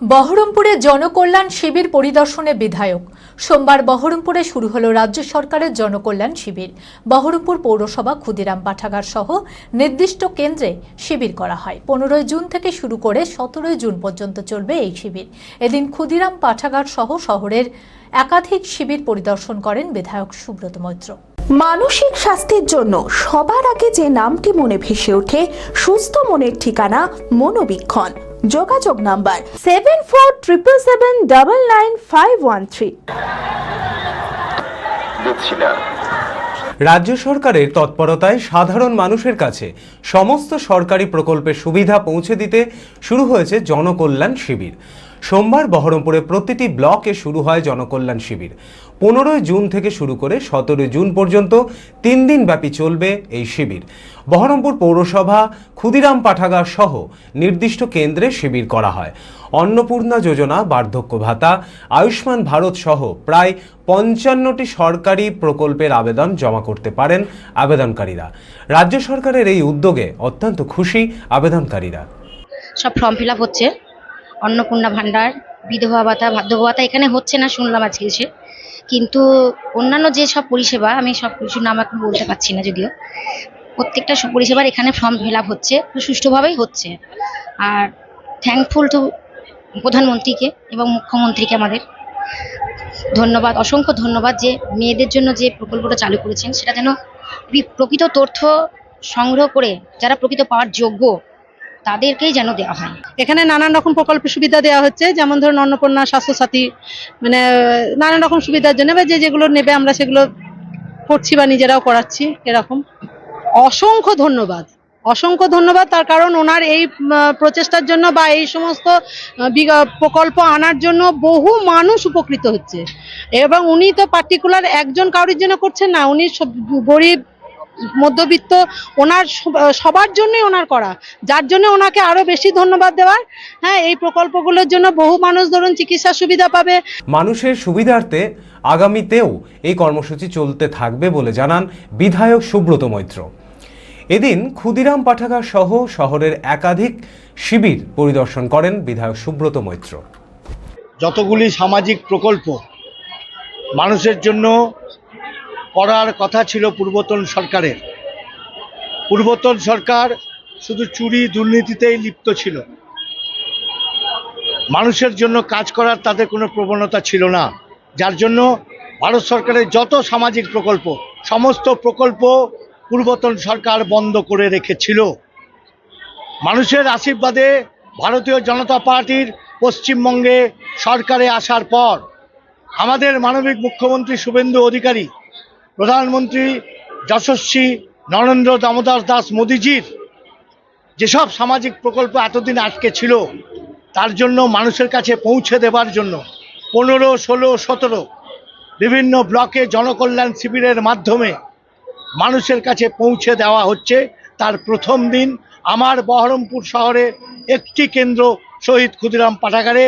বহরমপুরে জনকল্যাণ শিবির পরিদর্শনে বিধায়ক। সোমবার বহরমপুরে শুরু হলো রাজ্য সরকারের জনকল্যাণ শিবির। বহরমপুর পৌরসভা ক্ষুদিরাম পাঠাগার সহ নির্দিষ্ট কেন্দ্রে শিবির করা হয়। 15 জুন থেকে শুরু করে 17 জুন পর্যন্ত চলবে এই শিবির। এদিন ক্ষুদিরাম পাঠাগার সহ শহরের একাধিক শিবির পরিদর্শন করেন বিধায়ক সুব্রত মৈত্র। মানসিক স্বাস্থ্যের জন্য সবার আগে যে নামটি মনে ভেসে ওঠে, সুস্থ মনের ঠিকানা মনোবীক্ষণ। যোগাযোগ নাম্বার 7477799513। রাজ্য সরকারের তৎপরতায় সাধারণ মানুষের কাছে সমস্ত সরকারি প্রকল্পের সুবিধা পৌঁছে দিতে শুরু হয়েছে জনকল্যাণ শিবির। সোমবার বহরমপুরে প্রতিটি ব্লকে শুরু হয় জনকল্যাণ শিবির। 15 জুন থেকে শুরু করে 17 জুন পর্যন্ত 3 দিন ব্যাপী চলবে এই শিবির। বহরমপুর পৌরসভা ক্ষুদিরাম পাঠাগার সহ নির্দিষ্ট কেন্দ্রে শিবির করা হয়। অন্নপূর্ণা যোজনা, বার্ধক্য ভাতা, আয়ুষ্মান ভারত সহ প্রায় 55টি সরকারি প্রকল্পের আবেদন জমা করতে পারেন আবেদনকারীরা। রাজ্য সরকারের এই উদ্যোগে অত্যন্ত খুশি আবেদনকারীরা। সব ফর্ম ফিল আপ হচ্ছে। অন্নপূর্ণা ভান্ডার, বিধবা ভাতা, বার্ধক্য ভাতা এখানে হচ্ছে না শুনলাম আজকে এসে, কিন্তু অন্যান্য যে সব পরিষেবা আমি সব কিছুর নাম এখন বলতে পারছি না, যদিও প্রত্যেকটা পরিষেবার এখানে ফর্ম ফিল আপ হচ্ছে, সুষ্ঠুভাবেই হচ্ছে। আর থ্যাঙ্কফুল টু প্রধানমন্ত্রীকে এবং মুখ্যমন্ত্রীকে আমাদের ধন্যবাদ, অসংখ্য ধন্যবাদ যে মেয়েদের জন্য যে প্রকল্পটা চালু করেছেন সেটা যেন প্রকৃত তথ্য সংগ্রহ করে যারা প্রকৃত পাওয়ার যোগ্য তাদেরকেই যেন দেওয়া হয়। এখানে নানান রকম প্রকল্পের সুবিধা দেওয়া হচ্ছে, যেমন ধরুন অন্নপূর্ণা, স্বাস্থ্যসাথী, মানে নানান রকম সুবিধার জন্য বা যেগুলো নেবে আমরা সেগুলো করছি বা নিজেরাও করাচ্ছি। এরকম অসংখ্য ধন্যবাদ, অসংখ্য ধন্যবাদ। তার কারণ ওনার এই প্রচেষ্টার জন্য বা এই সমস্ত প্রকল্প আনার জন্য বহু মানুষ উপকৃত হচ্ছে। এবং উনি তো পার্টিকুলার একজন কারোর জন্য করছেন না, উনি গরিব মধ্যবিত্ত ওনার সবার জন্যই ওনার করা, যার জন্য ওনাকে আরো বেশি ধন্যবাদ দেওয়ার। হ্যাঁ, এই প্রকল্পগুলোর জন্য বহু মানুষ ধরুন চিকিৎসা সুবিধা পাবে। মানুষের সুবিধার্থে আগামীতেও এই কর্মসূচি চলতে থাকবে বলে জানান বিধায়ক সুব্রত মৈত্র। এদিন ক্ষুদিরাম পাঠাগার সহ শহরের একাধিক শিবির পরিদর্শন করেন বিধায়ক সুব্রত মৈত্র। যতগুলি সামাজিক প্রকল্প মানুষের জন্য করার কথা ছিল পূর্বতন সরকারের, পূর্বতন সরকার শুধু চুরি দুর্নীতিতেই লিপ্ত ছিল। মানুষের জন্য কাজ করার তাদের কোনো প্রবণতা ছিল না, যার জন্য ভারত সরকারের যত সামাজিক প্রকল্প সমস্ত প্রকল্প পূর্বতন সরকার বন্ধ করে রেখেছিল। মানুষের আশীর্বাদে ভারতীয় জনতা পার্টির পশ্চিমবঙ্গে সরকারে আসার পর আমাদের মাননীয় মুখ্যমন্ত্রী শুভেন্দু অধিকারী, প্রধানমন্ত্রী যশস্বী নরেন্দ্র দামোদর দাস মোদিজির যেসব সামাজিক প্রকল্প এতদিন আটকে ছিল তার জন্য মানুষের কাছে পৌঁছে দেবার জন্য 15, 16, 17 বিভিন্ন ব্লকে জনকল্যাণ শিবিরের মাধ্যমে মানুষের কাছে পৌঁছে দেওয়া হচ্ছে। তার প্রথম দিন আমার বহরমপুর শহরে একটি কেন্দ্র শহীদ ক্ষুদিরাম পাঠাগারে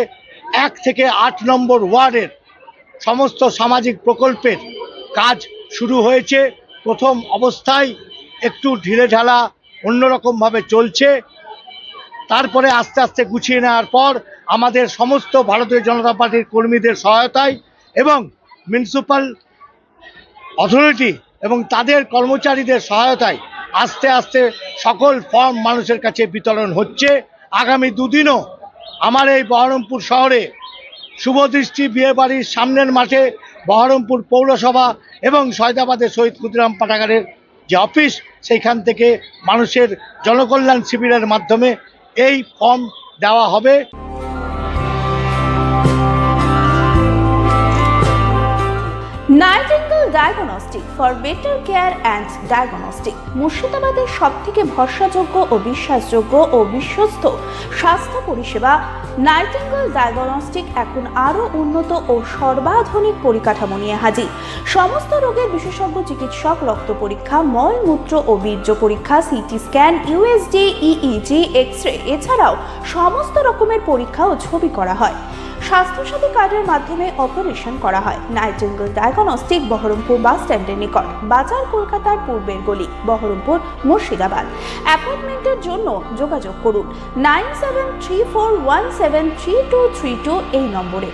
1 থেকে 8 নম্বর ওয়ার্ডের সমস্ত সামাজিক প্রকল্পের কাজ শুরু হয়েছে। প্রথম অবস্থায় একটু ঢিলেঢালা অন্যরকমভাবে চলছে, তারপরে আস্তে আস্তে গুছিয়ে নেওয়ার পর আমাদের সমস্ত ভারতীয় জনতা পার্টির কর্মীদের সহায়তায় এবং মিউনিসিপ্যাল অথরিটি এবং তাদের কর্মচারীদের সহায়তায় আস্তে আস্তে সকল ফর্ম মানুষের কাছে বিতরণ হচ্ছে। আগামী 2 দিনও আমার এই বহরমপুর শহরে শুভদৃষ্টি বিয়েবাড়ির সামনের মাঠে বহরমপুর পৌরসভা এবং সয়দাবাদের শহীদ ক্ষুদিরাম পাঠাগারের যে অফিস, সেইখান থেকে মানুষের জনকল্যাণ শিবিরের মাধ্যমে এই ফর্ম দেওয়া হবে। Nightingale diagnostic for better care and diagnostic মুর্শিদাবাদের সবথেকে ভরসাযোগ্য ও বিশ্বাসযোগ্য ও বিশ্বস্ত স্বাস্থ্য পরিষেবা নাইটিঙ্গেল ডায়াগনস্টিক এখন আরও উন্নত ও সর্বাধুনিক পরিকাঠামো নিয়ে হাজির। সমস্ত রোগের বিশেষজ্ঞ চিকিৎসক, রক্ত পরীক্ষা, মল, মূত্র ও বীর্য পরীক্ষা, CT scan, USG, EEG, X ray, এছাড়াও সমস্ত রকমের পরীক্ষা ও ছবি করা হয়। স্বাস্থ্যসাথী কার্ডের মাধ্যমে অপারেশন করা হয়। নাইটিঙ্গেল ডায়াগনস্টিক, বহরমপুর বাস স্ট্যান্ডের নিকট, বাজার, কলকাতার পূর্বের গলি, বহরমপুর, মুর্শিদাবাদ। অ্যাপয়েন্টমেন্টের জন্য যোগাযোগ করুন 9734173232 এই নম্বরে।